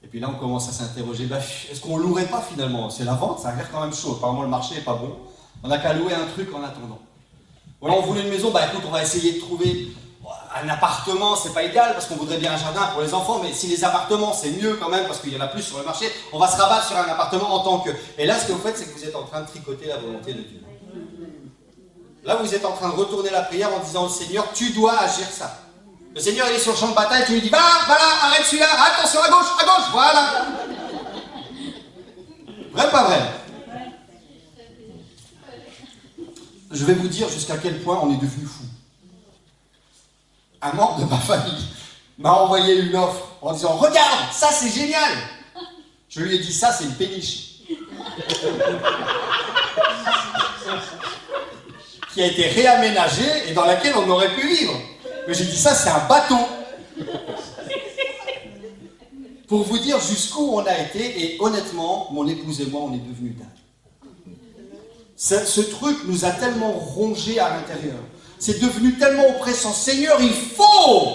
Et puis là on commence à s'interroger, est-ce qu'on louerait pas finalement? C'est la vente, ça a l'air quand même chaud, apparemment le marché n'est pas bon. On n'a qu'à louer un truc en attendant. Voilà, on voulait une maison, écoute, on va essayer de trouver un appartement, c'est pas idéal parce qu'on voudrait bien un jardin pour les enfants, mais si les appartements c'est mieux quand même parce qu'il y en a plus sur le marché, on va se rabattre sur un appartement en tant que. Et là ce que vous faites, c'est que vous êtes en train de tricoter la volonté de Dieu. Là vous êtes en train de retourner la prière en disant au Seigneur, tu dois agir ça. Le Seigneur il est sur le champ de bataille, tu lui dis, voilà, arrête celui-là, attention à gauche, voilà. Vrai, pas vrai? Je vais vous dire jusqu'à quel point on est devenu fou. Un membre de ma famille m'a envoyé une offre en disant, regarde, ça c'est génial. Je lui ai dit, ça c'est une péniche. Qui a été réaménagée et dans laquelle on aurait pu vivre. Mais j'ai dit, ça c'est un bateau. Pour vous dire jusqu'où on a été, et honnêtement, mon épouse et moi, on est devenus dingues. Ce truc nous a tellement rongés à l'intérieur. C'est devenu tellement oppressant. Seigneur, il faut!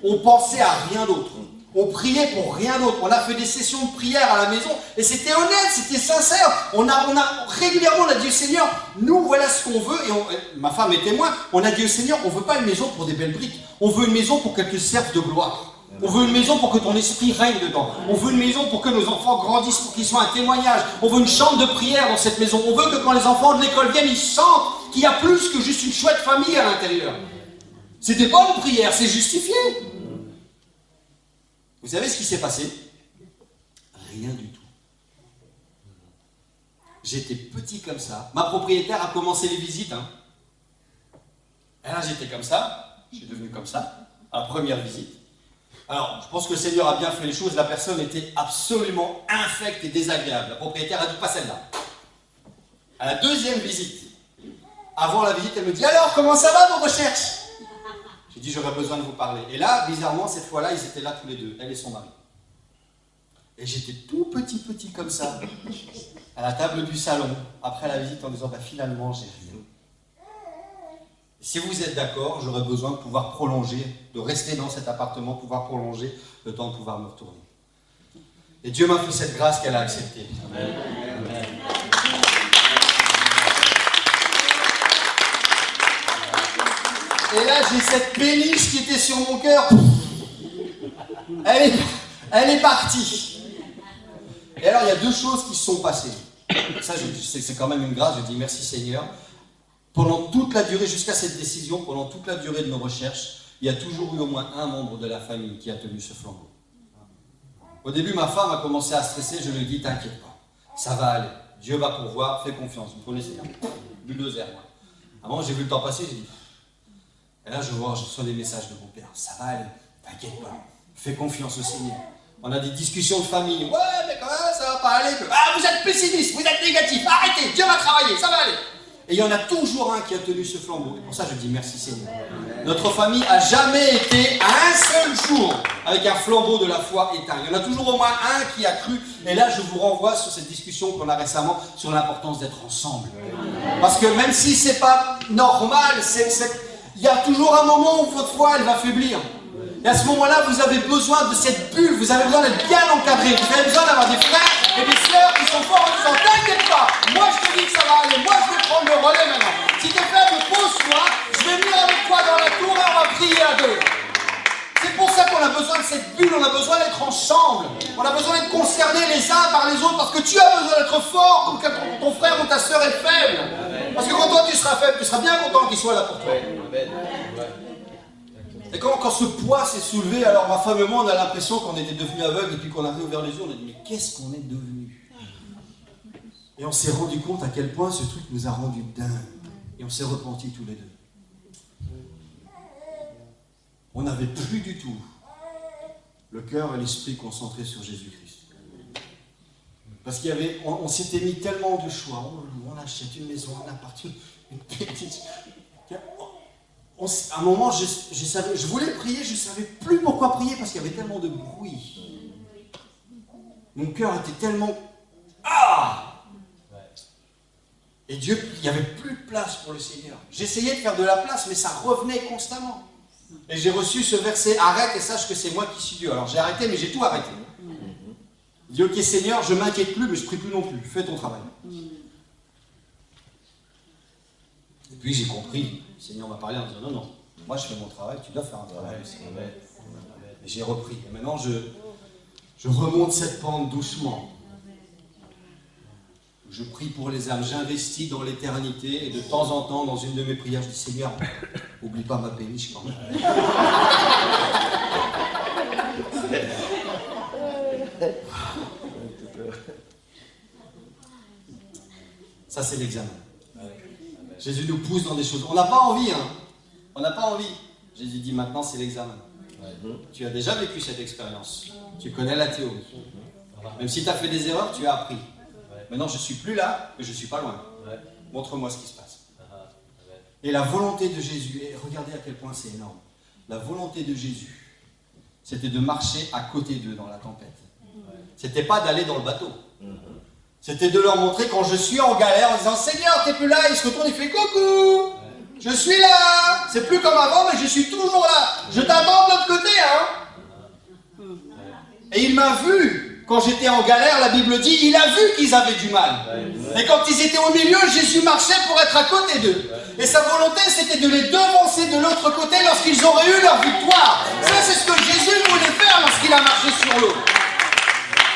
On pensait à rien d'autre. On priait pour rien d'autre. On a fait des sessions de prière à la maison et c'était honnête, c'était sincère. Régulièrement, on a dit au Seigneur, nous voilà ce qu'on veut. Et ma femme est témoin. On a dit au Seigneur, on ne veut pas une maison pour des belles briques. On veut une maison pour qu'elle te serve de gloire. On veut une maison pour que ton esprit règne dedans. On veut une maison pour que nos enfants grandissent, pour qu'ils soient un témoignage. On veut une chambre de prière dans cette maison. On veut que quand les enfants de l'école viennent, ils sentent qu'il y a plus que juste une chouette famille à l'intérieur. C'est des bonnes prières, c'est justifié. Vous savez ce qui s'est passé? Rien du tout. J'étais petit comme ça. Ma propriétaire a commencé les visites. Et là, j'étais comme ça. Je suis devenu comme ça. À la première visite. Alors, je pense que le Seigneur a bien fait les choses. La personne était absolument infecte et désagréable. La propriétaire a dit, pas celle-là. À la deuxième visite, avant la visite, elle me dit, alors, comment ça va vos recherches? J'ai dit, j'aurais besoin de vous parler. Et là, bizarrement, cette fois-là, ils étaient là tous les deux, elle et son mari. Et j'étais tout petit comme ça, à la table du salon, après la visite, en disant finalement, j'ai rien. Si vous êtes d'accord, j'aurais besoin de pouvoir prolonger, de rester dans cet appartement, pouvoir prolonger le temps de pouvoir me retourner. Et Dieu m'a fait cette grâce qu'elle a acceptée. Amen. Amen. Et là, j'ai cette péniche qui était sur mon cœur. Elle est partie. Et alors, il y a deux choses qui se sont passées. Ça, c'est quand même une grâce. Je dis merci Seigneur. Pendant toute la durée, jusqu'à cette décision, pendant toute la durée de nos recherches, il y a toujours eu au moins un membre de la famille qui a tenu ce flambeau. Au début, ma femme a commencé à stresser. Je lui ai dit, t'inquiète pas, ça va aller. Dieu va pourvoir, fais confiance. Vous connaissez, bulldozer, moi. À un moment, j'ai vu le temps passer, j'ai dit... Et là, je reçois des messages de mon père. Ça va aller, t'inquiète pas, fais confiance au Seigneur. On a des discussions de famille. Ouais, mais quand même, ça va pas aller. Ah, vous êtes pessimiste, vous êtes négatif. Arrêtez, Dieu va travailler, ça va aller. Et il y en a toujours un qui a tenu ce flambeau. Et pour ça, je dis merci Seigneur. Notre famille a jamais été à un seul jour avec un flambeau de la foi éteint. Il y en a toujours au moins un qui a cru. Et là, je vous renvoie sur cette discussion qu'on a récemment sur l'importance d'être ensemble. Parce que même si c'est pas normal, il y a toujours un moment où votre foi, elle va faiblir. Et à ce moment-là, vous avez besoin de cette bulle, vous avez besoin d'être bien encadré, vous avez besoin d'avoir des frères et des sœurs qui sont forts en disant « T'inquiète pas, moi je te dis que ça va aller, moi je vais prendre le relais maintenant. Si t'es faible, pose-toi, je vais venir avec toi dans la tour et on va prier à deux. » C'est pour ça qu'on a besoin de cette bulle, on a besoin d'être ensemble. On a besoin d'être concernés les uns par les autres parce que tu as besoin d'être fort comme quand ton frère ou ta sœur est faible. Parce que quand toi tu seras faible, tu seras bien content qu'il soit là pour toi. Et quand ce poids s'est soulevé, alors ma femme et moi, on a l'impression qu'on était devenus aveugles et puis qu'on a réouvert les yeux, on a dit mais qu'est-ce qu'on est devenus? Et on s'est rendu compte à quel point ce truc nous a rendus dingues. Et on s'est repentis tous les deux. On n'avait plus du tout le cœur et l'esprit concentrés sur Jésus-Christ. Parce qu'il y avait, on s'était mis tellement de choix. On achète une maison, un appart, une petite... À un moment, je voulais prier, je ne savais plus pourquoi prier parce qu'il y avait tellement de bruit. Mon cœur était tellement... Ah! Et Dieu, il n'y avait plus de place pour le Seigneur. J'essayais de faire de la place, mais ça revenait constamment. Et j'ai reçu ce verset, arrête et sache que c'est moi qui suis Dieu. Alors j'ai arrêté, mais j'ai tout arrêté. Il dit, ok Seigneur, je ne m'inquiète plus, mais je ne prie plus non plus. Fais ton travail. Et puis j'ai compris. Le Seigneur m'a parlé en disant, non, moi je fais mon travail, tu dois faire un travail. Et j'ai repris. Et maintenant je remonte cette pente doucement. Je prie pour les âmes, j'investis dans l'éternité et de temps en temps, dans une de mes prières, je dis Seigneur, oublie pas ma péniche quand même. Ça c'est l'examen. Jésus nous pousse dans des choses. On n'a pas envie, hein. On n'a pas envie. Jésus dit maintenant c'est l'examen. Tu as déjà vécu cette expérience. Tu connais la théorie. Même si tu as fait des erreurs, tu as appris. Maintenant, je ne suis plus là, mais je ne suis pas loin. Montre-moi ce qui se passe. Et la volonté de Jésus, et regardez à quel point c'est énorme. La volonté de Jésus, c'était de marcher à côté d'eux dans la tempête. C'était pas d'aller dans le bateau. C'était de leur montrer quand je suis en galère en disant Seigneur, t'es plus là. Il se retourne et fait coucou. Je suis là. C'est plus comme avant, mais je suis toujours là. Je t'attends de l'autre côté, hein. Et il m'a vu. Quand j'étais en galère, la Bible dit, il a vu qu'ils avaient du mal. Et quand ils étaient au milieu, Jésus marchait pour être à côté d'eux. Et sa volonté, c'était de les devancer de l'autre côté lorsqu'ils auraient eu leur victoire. Ça, c'est ce que Jésus voulait faire lorsqu'il a marché sur l'eau.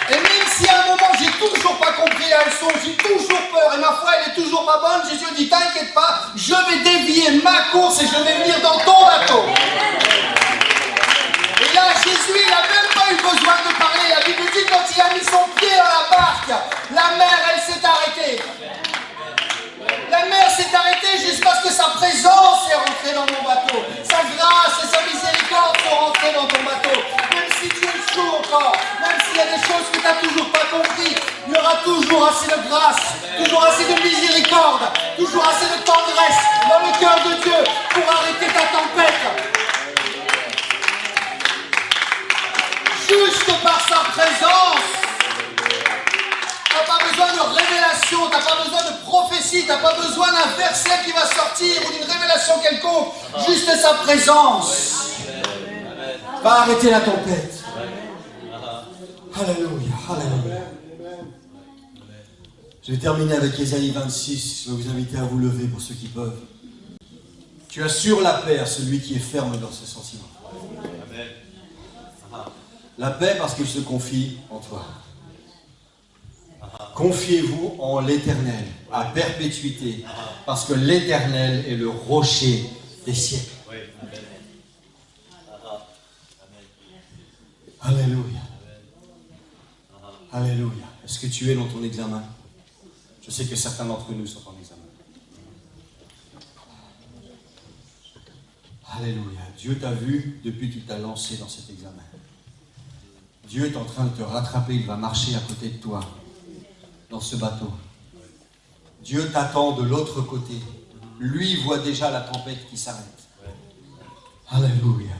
Et même si à un moment, j'ai toujours pas compris la leçon, j'ai toujours peur, et ma foi, elle est toujours pas bonne, Jésus dit, t'inquiète pas, je vais dévier ma course et je vais venir dans ton bateau. Et là, Jésus, il n'a même pas eu besoin de parler. La Bible dit quand il a mis son pied dans la barque, la mer, elle s'est arrêtée. La mer s'est arrêtée juste parce que sa présence est rentrée dans mon bateau. Sa grâce et sa miséricorde sont rentrées dans ton bateau. Même si tu échoues encore, même s'il y a des choses que tu n'as toujours pas compris, il y aura toujours assez de grâce, toujours assez de miséricorde, toujours assez de tendresse dans le cœur de Dieu pour arrêter ta tempête. Juste par sa présence, besoin de révélation, tu n'as pas besoin de prophétie, tu n'as pas besoin d'un verset qui va sortir ou d'une révélation quelconque. Juste sa présence va arrêter la tempête. Alléluia, alléluia. Je vais terminer avec Ésaïe 26. Je vais vous inviter à vous lever pour ceux qui peuvent. Tu assures la paix à celui qui est ferme dans ses sentiments. La paix parce qu'il se confie en toi. Confiez-vous en l'Éternel, à perpétuité, parce que l'Éternel est le rocher des siècles. Alléluia. Alléluia. Est-ce que tu es dans ton examen? Je sais que certains d'entre nous sont en examen. Alléluia. Dieu t'a vu depuis qu'il t'a lancé dans cet examen. Dieu est en train de te rattraper, il va marcher à côté de toi, dans ce bateau. Dieu t'attend de l'autre côté. Lui voit déjà la tempête qui s'arrête. Alléluia.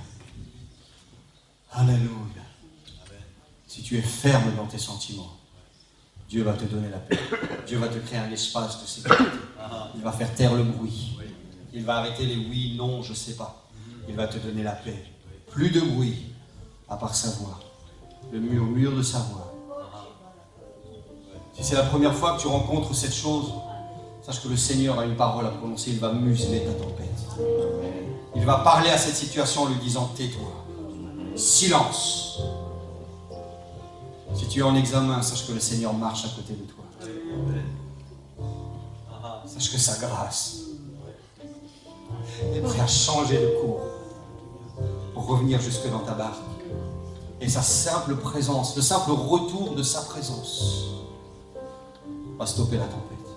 Alléluia. Si tu es ferme dans tes sentiments, Dieu va te donner la paix. Dieu va te créer un espace de sécurité. Il va faire taire le bruit. Il va arrêter les oui, non, je ne sais pas. Il va te donner la paix. Plus de bruit, à part sa voix. Le murmure de sa voix. Si c'est la première fois que tu rencontres cette chose, sache que le Seigneur a une parole à prononcer. Il va museler ta tempête. Il va parler à cette situation en lui disant « Tais-toi. Silence. » Si tu es en examen, sache que le Seigneur marche à côté de toi. Sache que sa grâce est prête à changer de cours pour revenir jusque dans ta barque. Et sa simple présence, le simple retour de sa présence va stopper la tempête.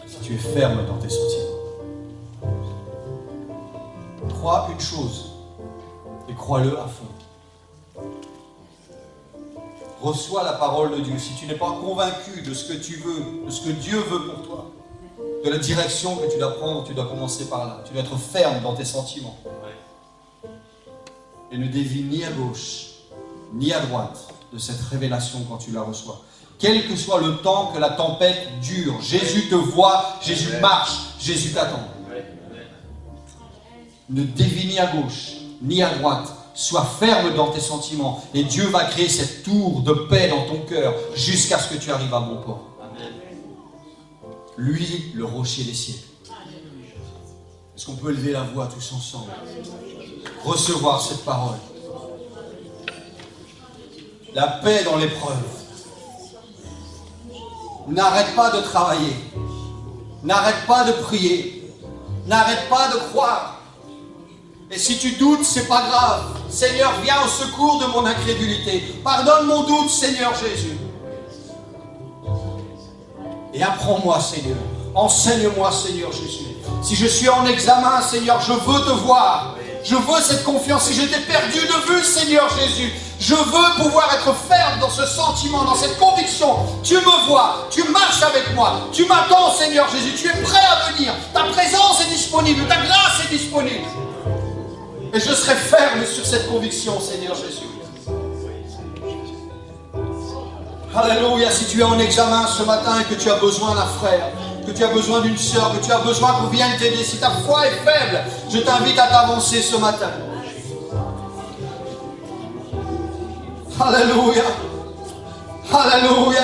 Si tu es ferme dans tes sentiments, crois une chose et crois-le à fond. Reçois la parole de Dieu. Si tu n'es pas convaincu de ce que tu veux, de ce que Dieu veut pour toi, de la direction que tu dois prendre, tu dois commencer par là. Tu dois être ferme dans tes sentiments. Et ne dévie ni à gauche, ni à droite de cette révélation quand tu la reçois. Quel que soit le temps que la tempête dure, Jésus te voit, Jésus marche, Jésus t'attend. Ne dévie ni à gauche, ni à droite. Sois ferme dans tes sentiments et Dieu va créer cette tour de paix dans ton cœur jusqu'à ce que tu arrives à bon port. Lui, le rocher des siècles. Est-ce qu'on peut élever la voix tous ensemble? Recevoir cette parole. La paix dans l'épreuve. N'arrête pas de travailler. N'arrête pas de prier. N'arrête pas de croire. Et si tu doutes, c'est pas grave. Seigneur, viens au secours de mon incrédulité. Pardonne mon doute, Seigneur Jésus. Et apprends-moi, Seigneur. Enseigne-moi, Seigneur Jésus. Si je suis en examen, Seigneur, je veux te voir. Je veux cette confiance. Si je t'ai perdu de vue, Seigneur Jésus, je veux pouvoir être ferme dans ce sentiment, dans cette conviction. Tu me vois, tu marches avec moi. Tu m'attends, Seigneur Jésus. Tu es prêt à venir. Ta présence est disponible. Ta grâce est disponible. Et je serai ferme sur cette conviction, Seigneur Jésus. Alléluia, si tu es en examen ce matin et que tu as besoin d'un frère, que tu as besoin d'une sœur, que tu as besoin qu'on vienne t'aider, si ta foi est faible, je t'invite à t'avancer ce matin. Alléluia. Alléluia.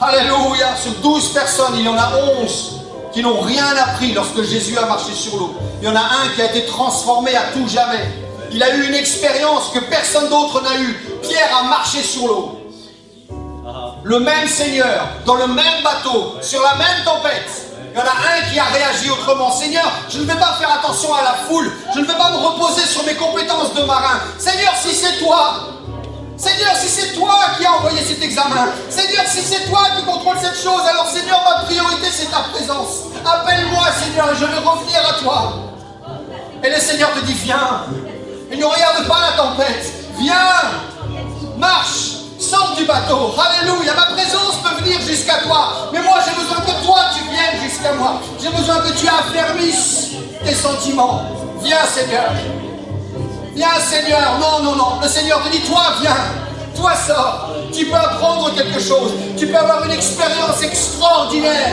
Alléluia. Sur 12 personnes, il y en a 11 qui n'ont rien appris lorsque Jésus a marché sur l'eau. Il y en a un qui a été transformé à tout jamais. Il a eu une expérience que personne d'autre n'a eue. Pierre a marché sur l'eau. Le même Seigneur, dans le même bateau, sur la même tempête. Il y en a un qui a réagi autrement. Seigneur, je ne vais pas faire attention à la foule. Je ne vais pas me reposer sur mes compétences de marin. Seigneur, si c'est toi. Seigneur, si c'est toi qui as envoyé cet examen. Seigneur, si c'est toi qui contrôle cette chose. Alors Seigneur, ma priorité c'est ta présence. Appelle-moi, Seigneur, et je vais revenir à toi. Et le Seigneur te dit, viens. Il ne regarde pas la tempête. Viens. Marche. Sors du bateau. Alléluia. Ma présence peut venir jusqu'à toi. Mais moi, j'ai besoin que toi, tu viennes jusqu'à moi. J'ai besoin que tu affermisses tes sentiments. Viens, Seigneur. Viens Seigneur. Non, non, non. Le Seigneur te dit, toi viens. Toi sors. Tu peux apprendre quelque chose. Tu peux avoir une expérience extraordinaire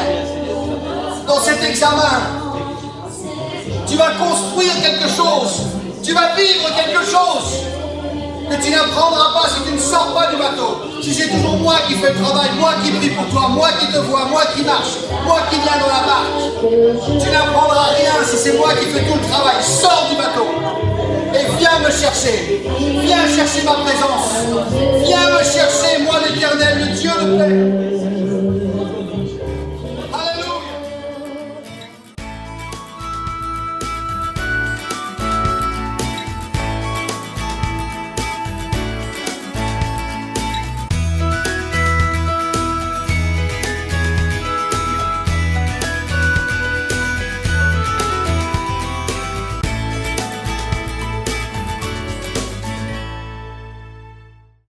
dans cet examen. Tu vas construire quelque chose. Tu vas vivre quelque chose que tu n'apprendras pas si tu ne sors pas du bateau. Si c'est toujours moi qui fais le travail, moi qui prie pour toi, moi qui te vois, moi qui marche, moi qui viens dans la barque. Tu n'apprendras rien si c'est moi qui fais tout le travail. Sors du bateau et viens me chercher. Viens chercher ma présence. Viens me chercher, moi l'Éternel, le Dieu de paix.